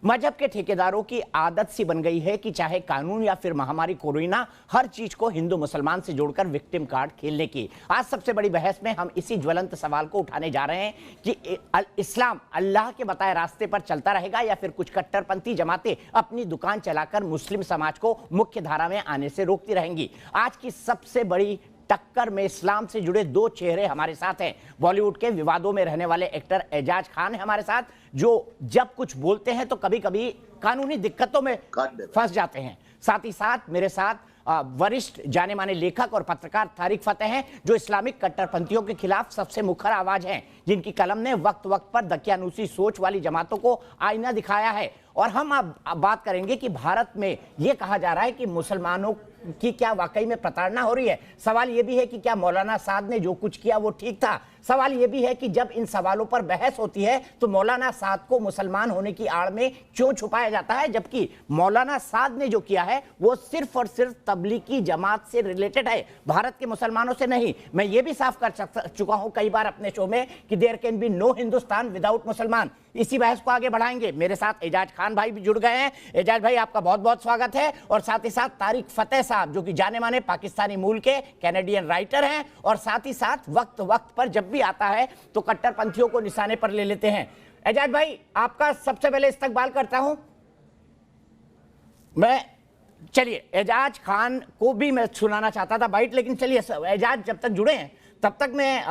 मजहब के ठेकेदारों की आदत सी बन गई है कि चाहे कानून या फिर महामारी कोरोना, हर चीज को हिंदू मुसलमान से जोड़कर विक्टिम कार्ड खेलने की। आज सबसे बड़ी बहस में हम इसी ज्वलंत सवाल को उठाने जा रहे हैं कि इस्लाम अल्लाह के बताए रास्ते पर चलता रहेगा या फिर कुछ कट्टरपंथी जमातें अपनी दुकान चलाकर मुस्लिम समाज को मुख्य धारा में आने से रोकती रहेंगी। आज की सबसे बड़ी टक्कर में इस्लाम से जुड़े दो चेहरे हमारे साथ हैं। बॉलीवुड के विवादों में रहने वाले एक्टर एजाज खान है हमारे साथ, जो जब कुछ बोलते हैं तो कभी कभी कानूनी दिक्कतों में फंस जाते हैं। साथ ही साथ मेरे साथ वरिष्ठ जाने माने लेखक और पत्रकार तारिक फतेह हैं, जो इस्लामिक कट्टरपंथियों के खिलाफ सबसे मुखर आवाज हैं, जिनकी कलम ने वक्त वक्त पर दकियानूसी सोच वाली जमातों को आईना दिखाया है। और हम अब बात करेंगे कि भारत में यह कहा जा रहा है कि मुसलमानों की क्या वाकई में प्रताड़ना हो रही है। सवाल यह भी है कि क्या मौलाना साद ने जो कुछ किया वो ठीक था। सवाल यह भी है कि जब इन सवालों पर बहस होती है तो मौलाना साद को मुसलमान होने की आड़ में क्यों छुपाया जाता है, जबकि मौलाना साद ने जो किया है वो सिर्फ और सिर्फ तबलीगी जमात से रिलेटेड है, भारत के मुसलमानों से नहीं। मैं ये भी साफ कर चुका हूं कई बार अपने शो में कि there can be no Hindustan without Musalman. इसी बहस को आगे बढ़ाएंगे। मेरे साथ एजाज खान भाई भी जुड़ गए हैं। एजाज भाई, आपका बहुत बहुत स्वागत है। और साथ ही साथ तारिक फतेह साहब, जो कि जाने माने पाकिस्तानी मूल के कैनेडियन राइटर हैं, और साथ ही साथ वक्त वक्त पर जब भी आता है तो कट्टरपंथियों को निशाने पर ले लेते हैं। एजाज भाई, आपका सबसे पहले इस्तकबाल करता हूं मैं। चलिए, एजाज खान को भी मैं सुनाना चाहता था बाइट, लेकिन चलिए एजाज जब तक जुड़े हैं तब तक मैं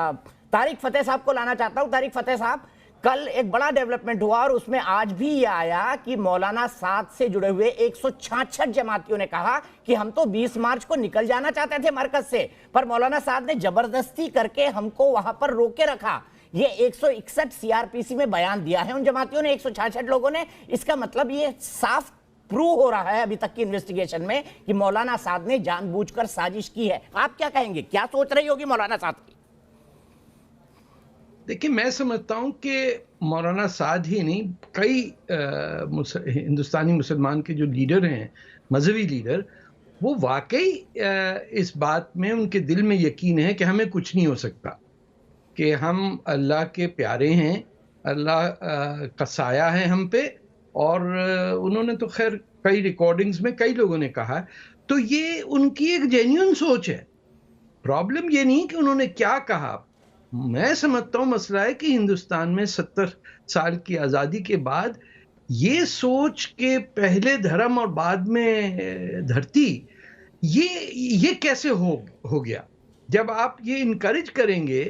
तारिक फतेह साहब को लाना चाहता हूं। तारिक फतेह साहब, कल एक बड़ा डेवलपमेंट हुआ और उसमें आज भी ये आया कि मौलाना साद से जुड़े हुए 166 जमातियों ने कहा कि हम तो 20 मार्च को निकल जाना चाहते थे मरकज से, पर मौलाना साद ने जबरदस्ती करके हमको वहां पर रोके रखा। ये 161 सीआरपीसी में बयान दिया है उन जमातियों ने, 166 लोगों ने। इसका मतलब ये साफ प्रूव हो रहा है अभी तक की इन्वेस्टिगेशन में कि मौलाना साद ने जानबूझकर साजिश की है। आप क्या कहेंगे, क्या सोच रही होगी मौलाना साद की? देखिए, मैं समझता हूं कि मौलाना साद ही नहीं, कई हिंदुस्तानी मुसलमान के जो लीडर हैं, मजहबी लीडर, वो वाकई इस बात में उनके दिल में यकीन है कि हमें कुछ नहीं हो सकता, कि हम अल्लाह के प्यारे हैं, अल्लाह का साया है हम पे। और उन्होंने तो खैर कई रिकॉर्डिंग्स में कई लोगों ने कहा, तो ये उनकी एक जेन्युइन सोच है। प्रॉब्लम ये नहीं कि उन्होंने क्या कहा। मैं समझता हूं मसला है कि हिंदुस्तान में 70 साल की आज़ादी के बाद ये सोच के पहले धर्म और बाद में धरती, ये कैसे हो गया। जब आप ये इनकरेज करेंगे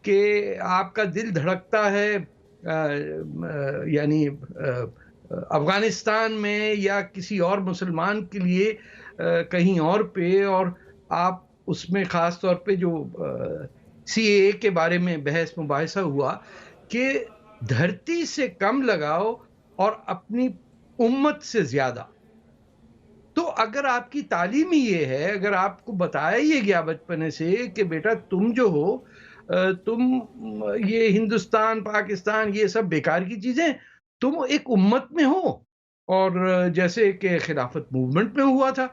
कि आपका दिल धड़कता है यानी अफगानिस्तान में या किसी और मुसलमान के लिए कहीं और पे, और आप उसमें ख़ास तौर पे जो सीएए के बारे में बहस मुबाहिसा हुआ कि धरती से कम लगाओ और अपनी उम्मत से ज़्यादा। तो अगर आपकी तालीम ही ये है, अगर आपको बताया ये गया बचपने से कि बेटा तुम जो हो, तुम ये हिंदुस्तान, पाकिस्तान, ये सब बेकार की चीज़ें, तुम एक उम्मत में हो। और जैसे कि खिलाफत मूवमेंट में हुआ था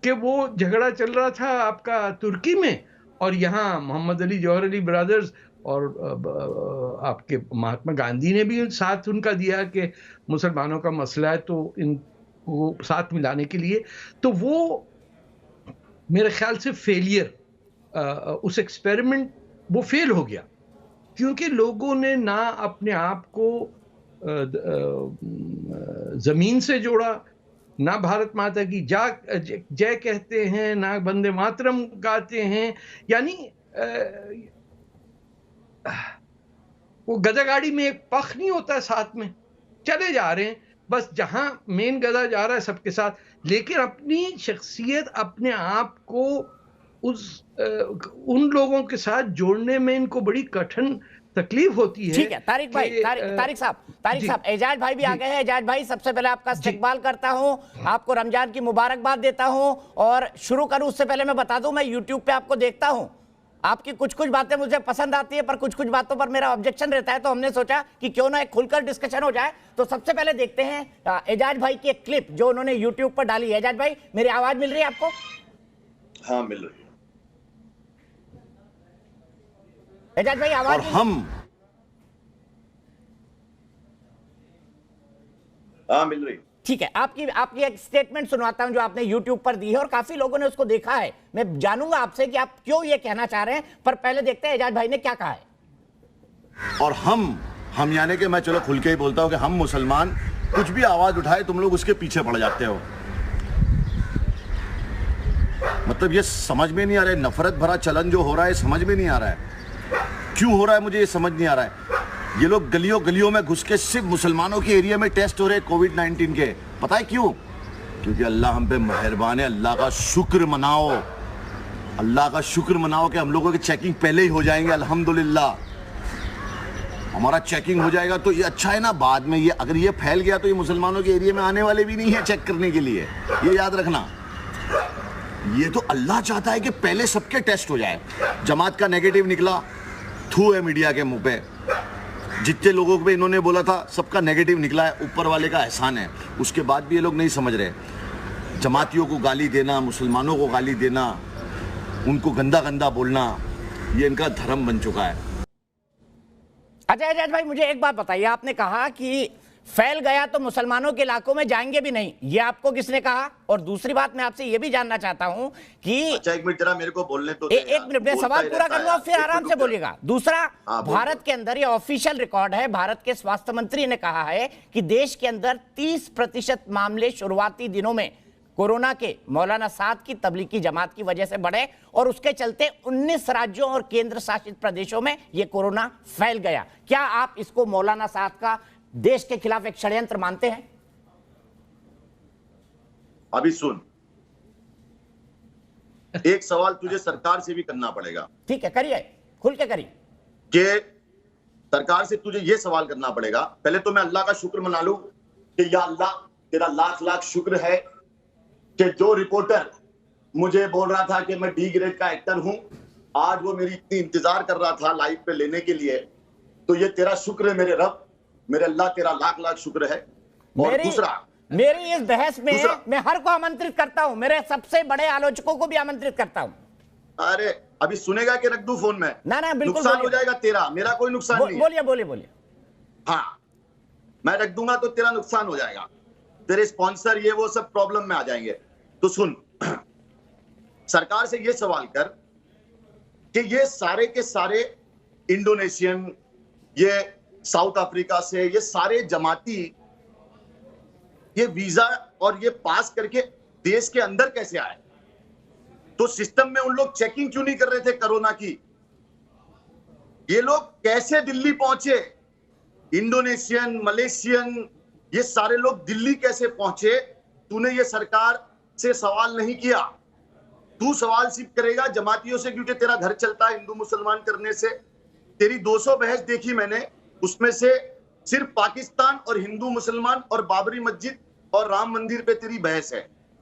कि वो झगड़ा चल रहा था आपका तुर्की में, और यहाँ मोहम्मद अली, जौहर अली ब्रदर्स और आपके महात्मा गांधी ने भी साथ उनका दिया कि मुसलमानों का मसला है तो इनको साथ मिलाने के लिए। तो वो मेरे ख्याल से फेलियर, उस एक्सपेरिमेंट वो फेल हो गया, क्योंकि लोगों ने ना अपने आप को जमीन से जोड़ा, ना भारत माता की जय कहते हैं, ना वंदे मातरम गाते हैं। यानी वो गधा गाड़ी में एक पख नहीं होता, साथ में चले जा रहे हैं, बस जहां मेन गधा जा रहा है सबके साथ, लेकिन अपनी शख्सियत, अपने आप को उन लोगों के साथ जोड़ने में इनको बड़ी कठिन तकलीफ होती है। ठीक है तारिक भाई, तारिक साहब, एजाज भाई भी आ गए हैं। एजाज भाई, सबसे पहले आपका इस्तकबाल करता हूं, आपको रमजान की मुबारकबाद देता हूं। और शुरू करूं उससे पहले मैं बता दूं, मैं यूट्यूब पे आपको देखता हूं, आपकी कुछ कुछ बातें मुझे पसंद आती है, पर कुछ कुछ बातों पर मेरा ऑब्जेक्शन रहता है। तो हमने सोचा कि क्यों ना एक खुलकर डिस्कशन हो जाए। तो सबसे पहले देखते हैं एजाज भाई की एक क्लिप जो उन्होंने यूट्यूब पर डाली है। एजाज भाई, मेरी आवाज मिल रही है आपको? हाँ, मिल रही है। एजाज भाई, आवाज? और हम हाँ मिल रही। ठीक है, आपकी आपकी एक स्टेटमेंट सुनवाता हूं जो आपने YouTube पर दी है और काफी लोगों ने उसको देखा है। मैं जानूंगा आपसे कि आप क्यों ये कहना चाह रहे हैं, पर पहले देखते हैं एजाज भाई ने क्या कहा है। और हम यानी कि मैं चलो खुल के ही बोलता हूं कि हम मुसलमान कुछ भी आवाज उठाए तुम लोग उसके पीछे पड़ जाते हो। मतलब ये समझ में नहीं आ रहा है, नफरत भरा चलन जो हो रहा है समझ में नहीं आ रहा है, क्यों हो रहा है मुझे ये समझ नहीं आ रहा है। ये लोग गलियों गलियों में घुस के सिर्फ मुसलमानों के एरिया में टेस्ट हो रहे कोविड-19 के, पता है क्यों? क्योंकि अल्लाह हम पे मेहरबान है। अल्लाह का शुक्र मनाओ, अल्लाह का शुक्र मनाओ कि हम लोगों की चेकिंग पहले ही हो जाएंगे। अल्हम्दुलिल्लाह हमारा चेकिंग हो जाएगा तो ये अच्छा है ना। बाद में ये अगर ये फैल गया तो ये मुसलमानों के एरिया में आने वाले भी नहीं है चेक करने के लिए, ये याद रखना। ये तो अल्लाह चाहता है कि पहले सबके टेस्ट हो जाए। जमात का नेगेटिव निकला, थू है मीडिया के मुंह पे। जितने लोगों पे इन्होंने बोला था सबका नेगेटिव निकला है, ऊपर वाले का एहसान है। उसके बाद भी ये लोग नहीं समझ रहे। जमातियों को गाली देना, मुसलमानों को गाली देना, उनको गंदा गंदा बोलना, ये इनका धर्म बन चुका है। अच्छा एजाज भाई मुझे एक बात बताइए, आपने कहा कि फैल गया तो मुसलमानों के इलाकों में जाएंगे भी नहीं, ये आपको किसने कहा? और दूसरी बात मैं आपसे ये भी जानना चाहता हूं कि अच्छा एक मिनट जरा मेरे को बोलने तो एक मिनट में सवाल पूरा कर लो, फिर आराम से बोलिएगा। दूसरा, भारत के अंदर ये ऑफिशियल रिकॉर्ड है, भारत के स्वास्थ्य मंत्री ने कहा है कि देश के अंदर 30% मामले शुरुआती दिनों में कोरोना के मौलाना साद की तबलीगी जमात की वजह से बढ़े और उसके चलते 19 राज्यों और केंद्र शासित प्रदेशों में यह कोरोना फैल गया। क्या आप इसको मौलाना साद का देश के खिलाफ एक षड्यंत्र मानते हैं? अभी सुन, एक सवाल तुझे सरकार से भी करना पड़ेगा। ठीक है, करिए, खुल के करिए। कि सरकार से तुझे यह सवाल करना पड़ेगा, पहले तो मैं अल्लाह का शुक्र मना लूं कि या अल्लाह तेरा लाख लाख शुक्र है कि जो रिपोर्टर मुझे बोल रहा था कि मैं डी ग्रेड का एक्टर हूं, आज वो मेरी इतनी इंतजार कर रहा था लाइव पे लेने के लिए, तो ये तेरा शुक्र है मेरे रब, मेरे अल्लाह तेरा लाख लाख शुक्र है। और दूसरा, मेरी इस बहस में मैं हर को आमंत्रित करता हूं, मेरे सबसे बड़े आलोचकों को भी आमंत्रित करता हूं। अरे अभी सुनेगा कि रख दूं फोन में? ना ना बिल्कुल, नुकसान हो जाएगा तेरा, मेरा कोई नुकसान नहीं। बोलिए बोलिए बोलिए। हाँ, मैं रख दूंगा तो तेरा नुकसान हो जाएगा, तेरे स्पॉन्सर ये वो सब प्रॉब्लम में आ जाएंगे। तो सुन, सरकार से ये सवाल कर कि ये सारे के सारे इंडोनेशियन, ये साउथ अफ्रीका से ये सारे जमाती ये वीजा और ये पास करके देश के अंदर कैसे आए? तो सिस्टम में उन लोग चेकिंग क्यों नहीं कर रहे थे कोरोना की? ये लोग कैसे दिल्ली पहुंचे? इंडोनेशियन, मलेशियन, ये सारे लोग दिल्ली कैसे पहुंचे? तूने ये सरकार से सवाल नहीं किया। तू सवाल सिर्फ करेगा जमातियों से, क्योंकि तेरा घर चलता है हिंदू मुसलमान करने से। तेरी 200 बहस देखी मैंने, उसमें से सिर्फ पाकिस्तान और हिंदू मुसलमान और बाबरी मस्जिद और राम मंदिर पे तेरी बहस है।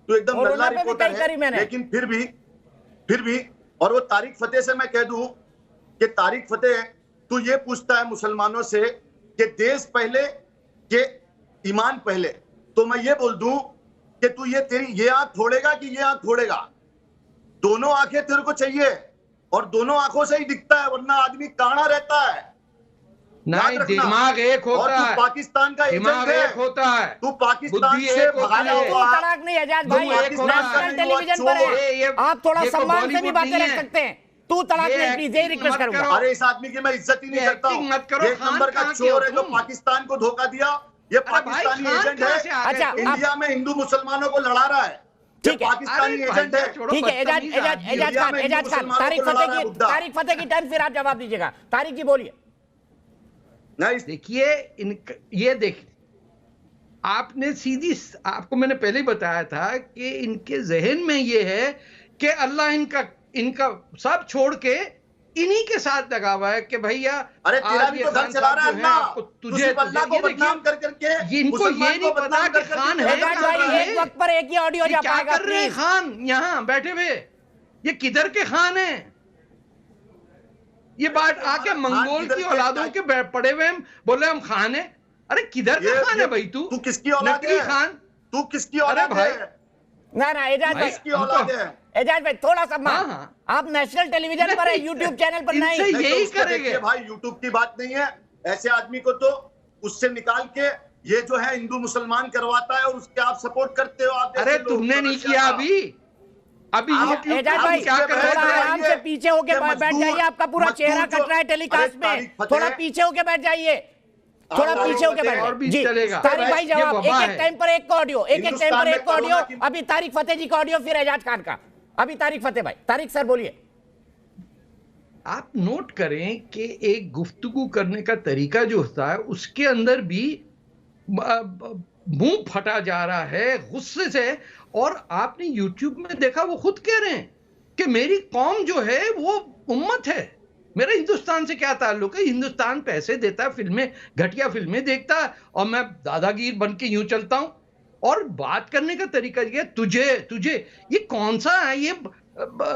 तू एकदम नल्ला रिपोर्टर है, लेकिन फिर भी और वो तारिक फतेह से मैं कह दूं कि तारिक फतेह तू ये पूछता है मुसलमानों से कि देश पहले के ईमान पहले, तो मैं ये बोल दूं कि तू ये तेरी ये आंख फोड़ेगा कि ये आंख फोड़ेगा? दोनों आंखें तेरे को चाहिए और दोनों आंखों से ही दिखता है, वरना आदमी काना रहता है। नहीं, दिमाग एक होता है, पाकिस्तान का दिमाग एक होता है, तू पाकिस्तान से भगाया हुआ तड़ाक नहीं एजाज भाई, नेशनल टेलीविजन पर है, आप थोड़ा सम्मान से भी बातें रख सकते हैं। तू तड़ाक नहीं, प्लीज यही रिक्वेस्ट करूंगा। अरे इस आदमी की मैं इज्जत ही नहीं करता हूँ। एक नंबर का चोर है जो पाकिस्तान को धोखा दिया, ये पाकिस्तानी एजेंट है। अच्छा, इंडिया में हिंदू मुसलमानों को लड़ा रहा है, ठीक है, पाकिस्तानी एजेंट है। ठीक है, एजाज खान, तारिक फतेह की टर्न, फिर आप जवाब दीजिएगा। तारिक जी बोलिए। देखिए, ये देखिए, आपने सीधी, आपको मैंने पहले ही बताया था कि इनके जहन में ये है कि अल्लाह इनका सब छोड़ के इन्हीं के साथ लगा हुआ है कि भैया, अरे तेरा भी तो घर चला रहा है ना, तुझे अल्लाह को बदनाम कर करके इनको ये नहीं पता कि खान है एक वक्त पर एक ही ऑडियो जा क्या कर रहे हैं खान यहाँ बैठे हुए, ये किधर के खान हैं? ये बात आके मंगोल की औलादों के पड़े हुए बोले हम खान है। अरे किधर का खान है भाई? तू किसकी औलाद है? खान तू किसकी औलाद है? ना एजाज भाई, किसकी औलाद है? एजाज भाई थोड़ा सा आप नेशनल टेलीविजन पर है, यूट्यूब चैनल पर नहीं। यही करेंगे भाई, यूट्यूब की बात नहीं है। ऐसे आदमी को तो उससे निकाल के ये जो है हिंदू मुसलमान करवाता है और उसके आप सपोर्ट करते हो। आप अरे तुमने नहीं किया अभी YouTube एजाज भाई क्या कर थोड़ा रहे आराम से पीछे होके बैठ जाइए, आपका पूरा चेहरा कट रहा है टेलीकास्ट में, थोड़ा पीछे होके बैठ जाइए, थोड़ा पीछे होके बैठ और भी जी। चलेगा। तारिक भाई जवाब, ये वबा एक है। टाइम पर एक का ऑडियो, एक टाइम हिंदुस्तान पर में एक का ऑडियो, कोरोना की- अभी तारिक फतेह जी का ऑडियो, फिर एजाज खान का। अभी तारिक फतेह भाई, तारिक सर बोलिए। आप नोट करें कि एक गुफ्तगू करने का तरीका जो होता है उसके अंदर भी मुंह फटा जा रहा है गुस्से से। और आपने YouTube में देखा, वो खुद कह रहे हैं कि मेरी कौम जो है वो उम्मत है, मेरा हिंदुस्तान से क्या ताल्लुक है। हिंदुस्तान पैसे देता है, फिल्में, घटिया फिल्में देखता है, और मैं दादागीर बन के यूं चलता हूं। और बात करने का तरीका ये, तुझे ये कौन सा है, ये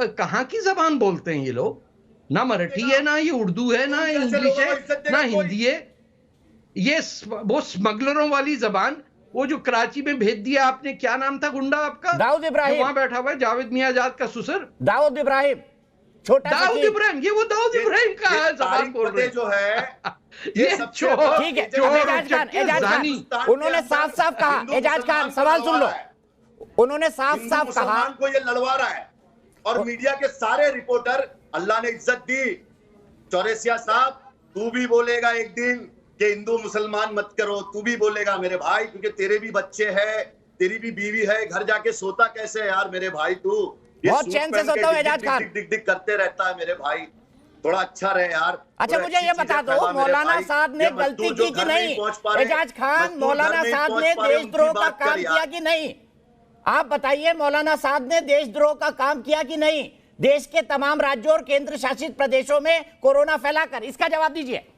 कहां की जबान बोलते हैं ये लोग? ना मराठी है, ना ये उर्दू है, ना इंग्लिश है, ना हिंदी है। ये वो स्मगलरों वाली जबान, वो जो कराची में भेज दिया आपने, क्या नाम था गुंडा आपका? दाऊद इब्राहिम। वहां बैठा हुआ है, जावेद मियाजाद का ससुर दाऊद इब्राहिम, छोटा दाऊद इब्राहिम। ये वो दाऊद इब्राहिम का जबान बोल रहे जो है ये सबसे चोर, बड़ा- ठीक है। चोर, अब एजाज खान, उचक्के, एजाज खान, जानी। उन्होंने साफ साफ कहा, हिंदू एजाज खान मुसलमान सवाल को सुन लो, लड़वा रहा है। उन्होंने साफ हिंदू साफ कहा, मुसलमान को ये लड़वा रहा है। और मीडिया के सारे रिपोर्टर, अल्लाह ने इज्जत दी। चौरसिया साहब, तू भी बोलेगा एक दिन कि हिंदू मुसलमान मत करो, तू भी बोलेगा मेरे भाई, क्योंकि तेरे भी बच्चे हैं, तेरी भी बीवी है, घर जाके सोता कैसे है यार मेरे भाई तू? ये बहुत सूट चैन से पहन के सोता हूं डिग एजाज डिग खान। डिग डिग डिग करते रहता है मेरे भाई, थोड़ा अच्छा रहे यार। अच्छा थोड़ा मुझे अच्छी ये बता चीजें दो, फैला मेरे मौलाना भाई। साहब ने ये गलती मजदूर जो की कि घर नहीं? पहुंच पा रहे, एजाज खान, मजदूर मौलाना घर नहीं साहब पहुंच ने पा रहे, देशद्रोह उनकी का बात कर काम यार। किया कि नहीं? आप बताइए, मौलाना साहब ने देशद्रोह का काम किया कि नहीं देश के तमाम राज्यों और केंद्र शासित प्रदेशों में कोरोना फैलाकर? इसका जवाब दीजिए।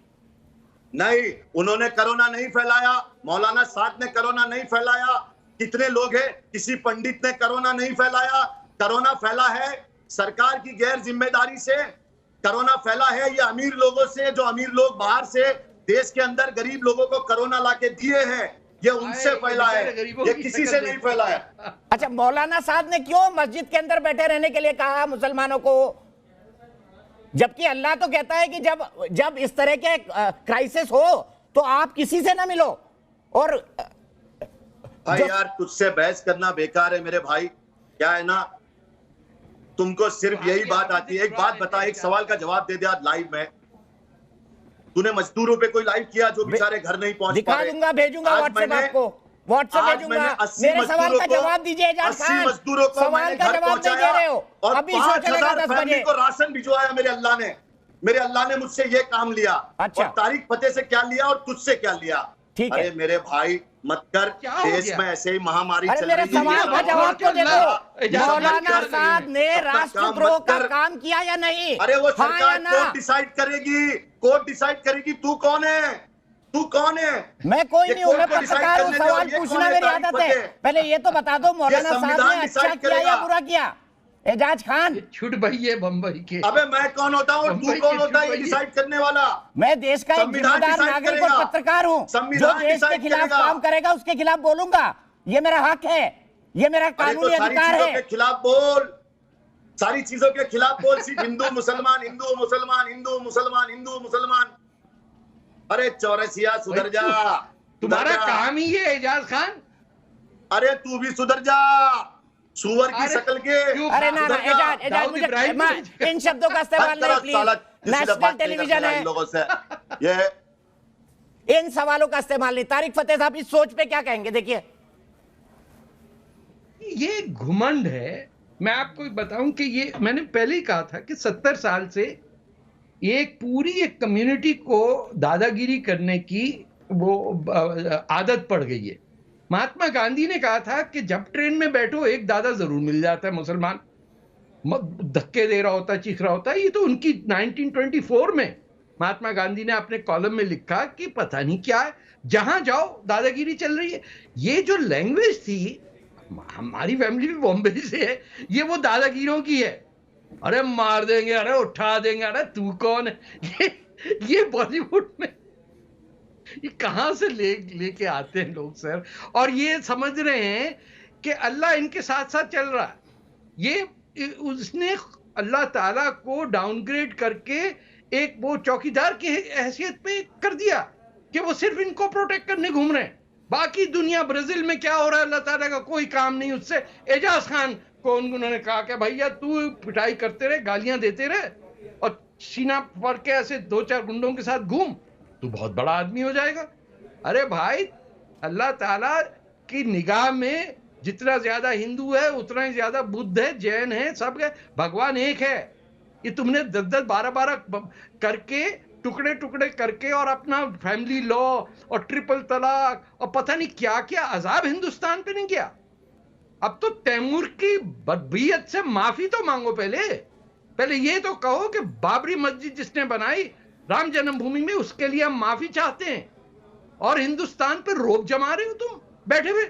नहीं, उन्होंने कोरोना नहीं फैलाया, मौलाना साद ने कोरोना नहीं फैलाया। कितने लोग हैं, किसी पंडित ने कोरोना नहीं फैलाया। कोरोना फैला है सरकार की गैर जिम्मेदारी से, कोरोना फैला है ये अमीर लोगों से, जो अमीर लोग बाहर से देश के अंदर गरीब लोगों को कोरोना लाके दिए हैं, ये उनसे फैला है, ये किसी से नहीं फैला है। अच्छा, मौलाना साहब ने क्यों मस्जिद के अंदर बैठे रहने के लिए कहा मुसलमानों को, जबकि अल्लाह तो कहता है कि जब इस तरह के क्राइसिस हो तो आप किसी से ना मिलो? और भाई यार, तुझसे बहस करना बेकार है मेरे भाई। क्या है ना, तुमको सिर्फ यही बात आती है। एक बात बता, एक सवाल का जवाब दे दे आज लाइव में। तूने मजदूरों पे कोई लाइव किया जो बेचारे घर नहीं पहुंच पा दिखा रहे? दूंगा, भेजूंगा आज व्हाट्सएप मैंने- आपको, व्हाट्सएप आज भेजूंगा। मैंने 80 मेरे सवाल का मजदूरों को- जवाब दीजिए एजाज 80 खान, मजदूरों को सवाल मैंने का घर जवाब नहीं दे पहुंचाया रहे हो। और अभी शो 5,000 चलेगा 10 फैमिली बजे। को राशन भिजवाया मेरे अल्लाह ने। मेरे अल्लाह ने मुझसे ये काम लिया। अच्छा। और तारिक फतेह से क्या लिया और तुझसे क्या लिया? ठीक है। अरे मेरे भाई मत कर, क्या हो देश गया? में ऐसे ही महामारी अरे चल मेरे रही है। सवाल का जवाब तो दे दो। इजाजत मौलाना कर साहब ने अपना काम राष्ट्रद्रोह मत का कर। काम किया या नहीं? अरे वो हाँ या सरकार ना? कोर्ट डिसाइड करेगी, कोर्ट डिसाइड करेगी। तू कौन है? तू कौन है? मैं कोई ये नहीं हूं, मैं कोर्ट को decide पत्रकार हूं, करने दो, सवाल ये पूछना कौन है मेरी तारिक आदत है। फतेह? पहले ये तो बता दो, मौलाना साहब संविधान ने अच्छा decide किया या करेगा। बुरा किया? एजाज खान, छुट भाई है बम्बई के। अबे मैं कौन होता हूँ और मुंबई तू कौन के होता है ये चुप डिसाइड करने वाला? मैं देश का एक संविधान जिम्मेदार decide नागरिक और करेगा। पत्रकार हूं, जो संविधान देश के decide खिलाफ करेगा। काम करेगा उसके खिलाफ बोलूंगा। ये मेरा हक है, ये मेरा अरे तो कानूनी सारी अधिकार चीजों है। के खिलाफ बोल, सारी चीजों के खिलाफ बोल। सिर्फ हिंदू मुसलमान, हिंदू मुसलमान, हिंदू मुसलमान, हिंदू मुसलमान। अरे चौरसिया सुधर जा, तुम्हारा सुधर जा। काम ही है एजाज खान। अरे तू भी सुधर जा, सुअर की अरे शक्ल के। क्यों? अरे ना ना सुधर जा। एजाज, एजाज दाऊद मुझे इब्राहिम मैं इन शब्दों का इस्तेमाल हर नहीं तरह प्लीज। साला किसी से नेशनल बात नहीं टेलीविजन करना है, इन लोगों से। ये इन सवालों का इस्तेमाल नहीं। तारिक फतेह साहब इस सोच पे क्या कहेंगे? देखिए, ये घुमंड है। मैं आपको बताऊं कि ये मैंने पहले ही कहा था कि 70 साल से एक पूरी एक कम्युनिटी को दादागिरी करने की वो आदत पड़ गई है। महात्मा गांधी ने कहा था कि जब ट्रेन में बैठो एक दादा जरूर मिल जाता है मुसलमान, धक्के दे रहा होता है, चीख रहा होता है। ये तो उनकी 1924 में महात्मा गांधी ने अपने कॉलम में लिखा कि पता नहीं क्या है, जहां जाओ दादागिरी चल रही है। ये जो लैंग्वेज थी, हमारी फैमिली भी बॉम्बे से है, ये वो दादागिरों की है। अरे मार देंगे, अरे उठा देंगे, अरे तू कौन है? ये बॉलीवुड में ये कहां से लेके आते हैं लोग सर। और ये समझ रहे हैं कि अल्लाह इनके साथ साथ चल रहा है। ये उसने अल्लाह ताला को डाउनग्रेड करके एक वो चौकीदार की हैसियत पे कर दिया कि वो सिर्फ इनको प्रोटेक्ट करने घूम रहे हैं। बाकी दुनिया, ब्राजील में क्या हो रहा है, अल्लाह ताला का कोई काम नहीं उससे। एजाज खान को उन्होंने कहा कि भैया तू पिटाई करते रहे, गालियां देते रहे और सीना पर के ऐसे 2-4 गुंडों के साथ घूम, तू बहुत बड़ा आदमी हो जाएगा। अरे भाई, अल्लाह ताला की निगाह में जितना ज्यादा हिंदू है उतना ही ज्यादा बुद्ध है, जैन है, सब है, भगवान एक है। ये तुमने 10-10, 12-12 करके, टुकड़े टुकड़े करके और अपना फैमिली लॉ और ट्रिपल तलाक और पता नहीं क्या क्या अजाब हिंदुस्तान पे नहीं किया। अब तो तैमूर की बदबीयत से माफी तो मांगो। पहले ये तो कहो कि बाबरी मस्जिद जिसने बनाई राम जन्मभूमि में, उसके लिए हम माफी चाहते हैं, और हिंदुस्तान पर रोब जमा रहे हो तुम बैठे हुए।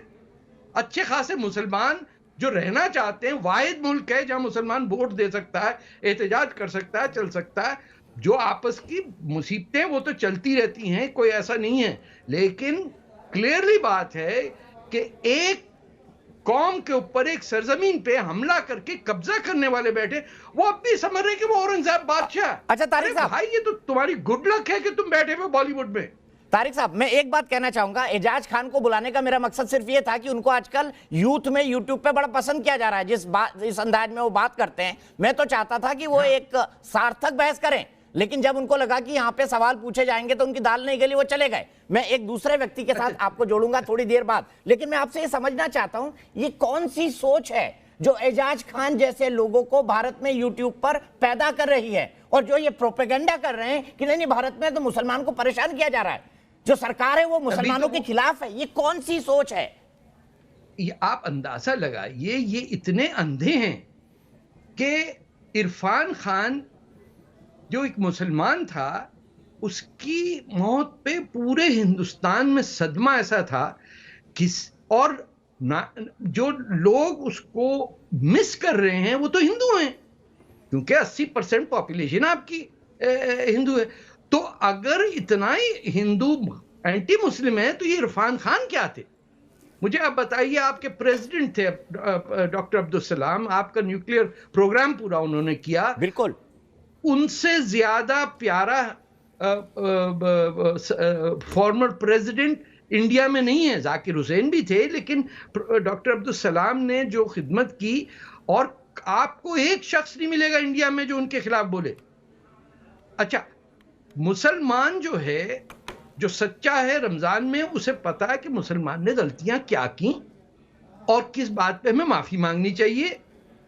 अच्छे खासे मुसलमान जो रहना चाहते हैं, वाहिद मुल्क है जहां मुसलमान वोट दे सकता है, एहतजाज कर सकता है, चल सकता है। जो आपस की मुसीबतें वो तो चलती रहती हैं, कोई ऐसा नहीं है, लेकिन क्लियरली बात है कि एक कौम के ऊपर, एक सरजमीन पे हमला करके कब्जा करने वाले बैठे, वो अब भी समझ रहे कि वो औरंगजेब बादशाह। अच्छा तारिक साहब, भाई ये तो तुम्हारी गुड लक है कि तुम बैठे हुए बॉलीवुड में। तारिक साहब, मैं एक बात कहना चाहूंगा, एजाज खान को बुलाने का मेरा मकसद सिर्फ ये था कि उनको आजकल यूथ में यूट्यूब पे बड़ा पसंद किया जा रहा है, जिस अंदाज में वो बात करते हैं। मैं तो चाहता था कि वो एक सार्थक बहस करें, लेकिन जब उनको लगा कि यहाँ पे सवाल पूछे जाएंगे तो उनकी दाल नहीं गली, वो चले गए। मैं एक दूसरे व्यक्ति के साथ आपको जोड़ूंगा थोड़ी देर बाद, लेकिन मैं आपसे ये समझना चाहता हूं, ये कौन सी सोच है जो एजाज खान जैसे लोगों को भारत में यूट्यूब पर पैदा कर रही है, और जो ये प्रोपेगेंडा कर रहे हैं कि नहीं भारत में तो मुसलमान को परेशान किया जा रहा है, जो सरकार है वो मुसलमानों के खिलाफ है। ये कौन सी सोच है? ये आप अंदाजा लगाइए, ये इतने अंधे हैं कि इरफान खान जो एक मुसलमान था, उसकी मौत पे पूरे हिंदुस्तान में सदमा ऐसा था कि, और जो लोग उसको मिस कर रहे हैं वो तो हिंदू हैं, क्योंकि 80% पॉपुलेशन आपकी हिंदू है। तो अगर इतना ही हिंदू एंटी मुस्लिम है तो ये इरफान खान क्या थे? मुझे आप बताइए, आपके प्रेसिडेंट थे डॉक्टर अब्दुल सलाम, आपका न्यूक्लियर प्रोग्राम पूरा उन्होंने किया, बिल्कुल उनसे ज्यादा प्यारा फॉर्मर प्रेसिडेंट इंडिया में नहीं है। जाकिर हुसैन भी थे, लेकिन डॉक्टर अब्दुल सलाम ने जो खिदमत की, और आपको एक शख्स नहीं मिलेगा इंडिया में जो उनके खिलाफ बोले। अच्छा, मुसलमान जो है, जो सच्चा है रमजान में, उसे पता है कि मुसलमान ने गलतियां क्या की और किस बात पे हमें माफी मांगनी चाहिए।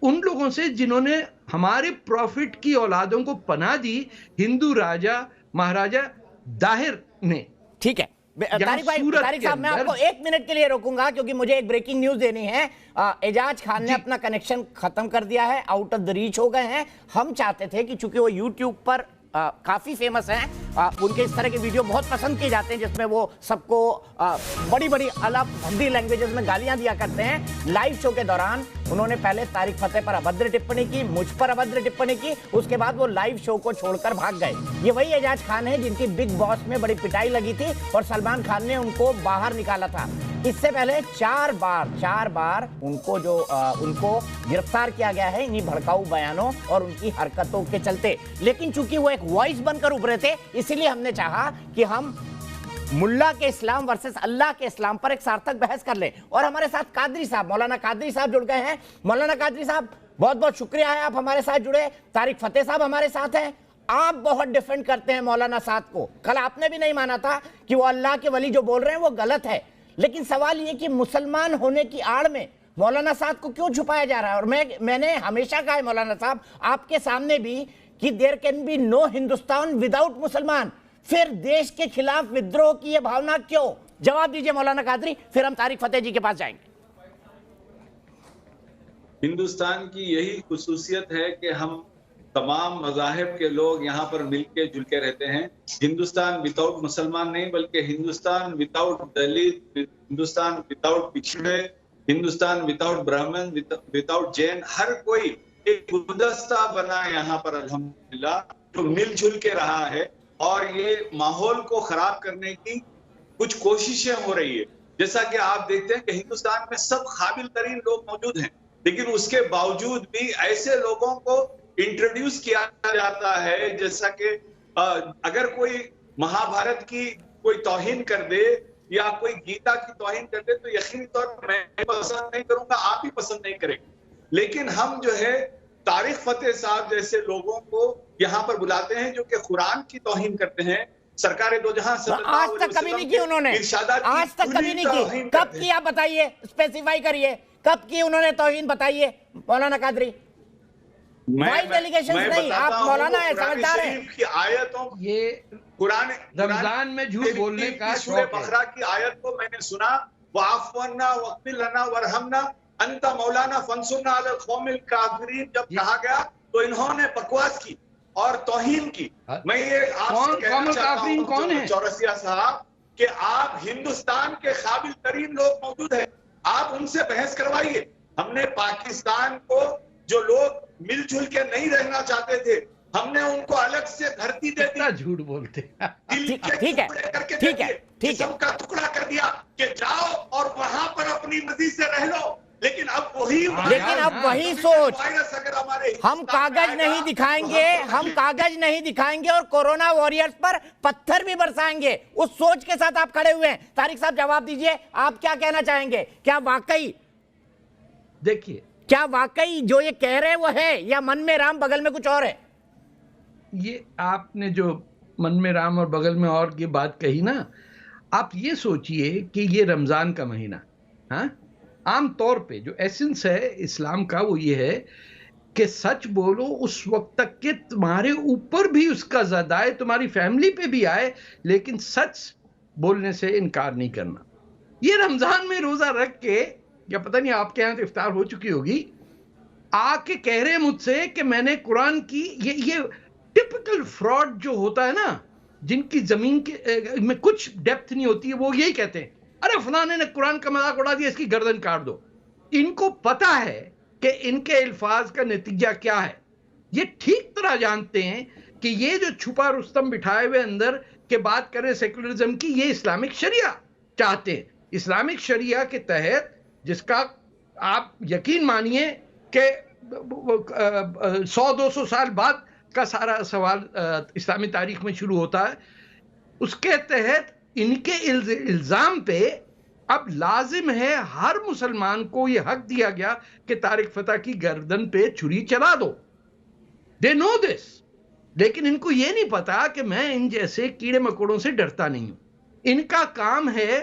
उन लोगों से जिन्होंने हमारे प्रॉफिट की औलादों को पनाह दी, हिंदू राजा महाराजा दाहिर ने। ठीक है तारिक साहब, मैं आपको 1 मिनट के लिए रोकूंगा क्योंकि मुझे एक ब्रेकिंग न्यूज देनी है। एजाज खान ने अपना कनेक्शन खत्म कर दिया है, आउट ऑफ द रीच हो गए हैं। हम चाहते थे कि चूंकि वो यूट्यूब पर काफी फेमस हैं, उनके इस तरह के वीडियो बहुत पसंद किए जाते हैं जिसमें वो सबको बड़ी बड़ी अलग भद्दी लैंग्वेजेस में गालियां दिया करते हैं। लाइव शो के दौरान उन्होंने पहले तारिक फतेह पर अभद्र टिप्पणी की, मुझ पर अभद्र टिप्पणी की, उसके बाद वो लाइव शो को छोड़कर भाग गए। ये वही एजाज खान है जिनकी बिग बॉस में बड़ी पिटाई लगी थी और सलमान खान ने उनको बाहर निकाला था। इससे पहले 4 बार उनको गिरफ्तार किया गया है इन्हीं भड़काऊ बयानों और उनकी हरकतों के चलते। लेकिन चूंकि वो एक वॉइस बनकर उभरे थे, इसीलिए हमने चाहा कि हम मुल्ला के इस्लाम वर्सेस अल्लाह के इस्लाम पर एक सार्थक बहस कर ले। और हमारे साथ कादरी साहब, मौलाना कादरी साहब जुड़ गए हैं। मौलाना कादरी साहब, बहुत बहुत शुक्रिया है आप हमारे साथ जुड़े। तारिक फतेह साहब हमारे साथ हैं। आप बहुत डिफेंड करते हैं मौलाना साहब को। कल आपने भी नहीं माना था कि वो अल्लाह के वली जो बोल रहे हैं वो गलत है, लेकिन सवाल ये कि मुसलमान होने की आड़ में मौलाना साहब को क्यों छुपाया जा रहा है? और मैंने हमेशा कहा है मौलाना साहब आपके सामने भी कि there can be no Hindustan without Musalman. फिर देश के खिलाफ विद्रोह की यह भावना क्यों? जवाब दीजिए मौलाना कादरी, फिर हम तारिक फतेह जी के पास जाएंगे। हिंदुस्तान की यही खुसूसियत है कि हम तमाम मज़ाहिब के लोग यहाँ पर मिलके जुलके रहते हैं। हिंदुस्तान विदाउट मुसलमान नहीं, बल्कि हिंदुस्तान विदाउट दलित, हिंदुस्तान विदाउट पिछड़े, हिंदुस्तान विदाउट ब्राह्मण, विदाउट जैन, हर कोई एक गुलदस्ता बना यहाँ पर अल्हम्दुलिल्लाह जो मिलजुल के रहा है। और ये माहौल को खराब करने की कुछ कोशिशें हो रही है। जैसा कि आप देखते हैं कि हिंदुस्तान में सब काबिल तरीन लोग मौजूद हैं, लेकिन उसके बावजूद भी ऐसे लोगों को इंट्रोड्यूस किया जाता है जैसा कि अगर कोई महाभारत की कोई तौहीन कर दे या कोई गीता की तौहीन कर दे तो यकीनी तौर पर मैं पसंद नहीं करूंगा, आप भी पसंद नहीं करेंगे। लेकिन हम जो है तारिक फतेह साहब जैसे लोगों को यहाँ पर बुलाते हैं जो कि कुरान की तौहीन करते हैं। सरकार दो जहां आज तक कभी नहीं की उन्होंने, आज तक कभी नहीं की। कब की आप बताइए, स्पेसिफाई करिए कब की उन्होंने तौहीन बताइए मौलाना कादरी। वाइड डेलीगेशन नहीं, आप मौलाना है, समझदार हैं। की आयतों ये कुरान रमजान में झूठ बोलने का सूरह शौक है। बकरा की आयत को मैंने सुना, वाफवन्ना वक्फिर लना वरहमना अंता मौलाना फंसुरना अलल कौमिल काफिरीन, जब कहा गया तो इन्होंने बकवास की और तौहीन की। मैं ये आपसे कहना चाहता हूं कौन है चौरसिया साहब कि आप हिंदुस्तान के काबिल तरीन लोग मौजूद हैं, आप उनसे बहस करवाइए। हमने पाकिस्तान को जो लोग मिलजुल के नहीं रहना चाहते थे, हमने उनको अलग से धरती दे दी, झूठ बोलते ठीक है, ठीक है, ठीक है, का टुकड़ा कर दिया कि जाओ और वहां पर अपनी मर्जी से रह लो। लेकिन अब वही सोच, वायरस अगर हमारे हम कागज नहीं दिखाएंगे, हम कागज नहीं दिखाएंगे और कोरोना वॉरियर्स पर पत्थर भी बरसाएंगे, उस सोच के साथ आप खड़े हुए हैं। तारिक साहब जवाब दीजिए, आप क्या कहना चाहेंगे? क्या वाकई, देखिए, क्या वाकई जो ये कह रहे हैं वो है, या मन में राम बगल में कुछ और है? ये आपने जो मन में राम और बगल में और ये बात कही ना, आप ये सोचिए कि ये रमजान का महीना, हाँ, आम तौर पे जो एसेंस है इस्लाम का वो ये है कि सच बोलो उस वक्त तक के तुम्हारे ऊपर भी उसका ज़दा है, तुम्हारी फैमिली पे भी आए, लेकिन सच बोलने से इनकार नहीं करना। ये रमजान में रोजा रख के, या पता नहीं आपके यहाँ तो इफ्तार हो चुकी होगी, आके कह रहे मुझसे कि मैंने कुरान की, ये टिपिकल फ्रॉड जो होता है ना, जिनकी जमीन के में कुछ डेप्थ नहीं होती है, वो यही कहते हैं, अरे फलाने ने कुरान का मजाक उड़ा दिया, इसकी गर्दन काट दो। इनको पता है कि इनके अल्फाज का नतीजा क्या है। ये ठीक तरह जानते हैं कि ये जो छुपा रुस्तम बिठाए हुए अंदर के बात करें सेकुलरिज्म की, ये इस्लामिक शरिया चाहते हैं। इस्लामिक शरिया के तहत, जिसका आप यकीन मानिए कि 100-200 साल बाद का सारा सवाल इस्लामी तारीख में शुरू होता है, उसके तहत इनके इल्जाम पे अब लाजिम है हर मुसलमान को यह हक दिया गया कि तारिक फतेह की गर्दन पे छुरी चला दो। दे नो दिस, लेकिन इनको यह नहीं पता कि मैं इन जैसे कीड़े मकोड़ों से डरता नहीं हूं। इनका काम है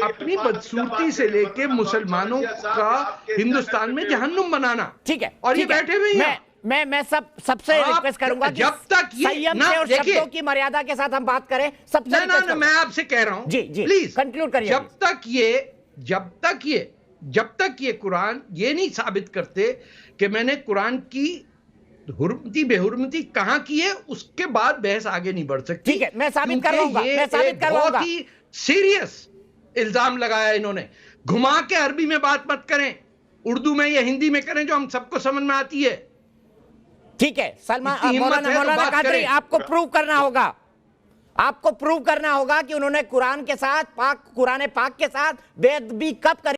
अपनी बदसूरती से लेके मुसलमानों का हिंदुस्तान में जहन्नुम बनाना। ठीक है, और ये बैठे हुए हैं। मैं सबसे रिक्वेस्ट करूंगा कि जब तक ये संयम से और शब्दों की मर्यादा के साथ हम बात करें। सबसे ना, मैं आपसे कह रहा हूं, जी प्लीज कंक्लूड करिए। जब तक ये कुरान ये नहीं साबित करते कि मैंने कुरान की हुर्मती बेहुर्मती कहां की है, उसके बाद बहस आगे नहीं बढ़ सकती। ठीक है, मैं साबित करवाऊंगा, मैं साबित करवाऊंगा। बहुत ही सीरियस इल्जाम लगाया इन्होंने। घुमा के अरबी में बात मत करें, उर्दू में या हिंदी में करें जो हम सबको समझ में आती है। ठीक है, सलमान मौलाना कादरी, आपको प्रूव करना होगा, आपको प्रूव करना होगा कि उन्होंने कुरान के साथ, कुरान पाक के साथ बेअदबी कब करी।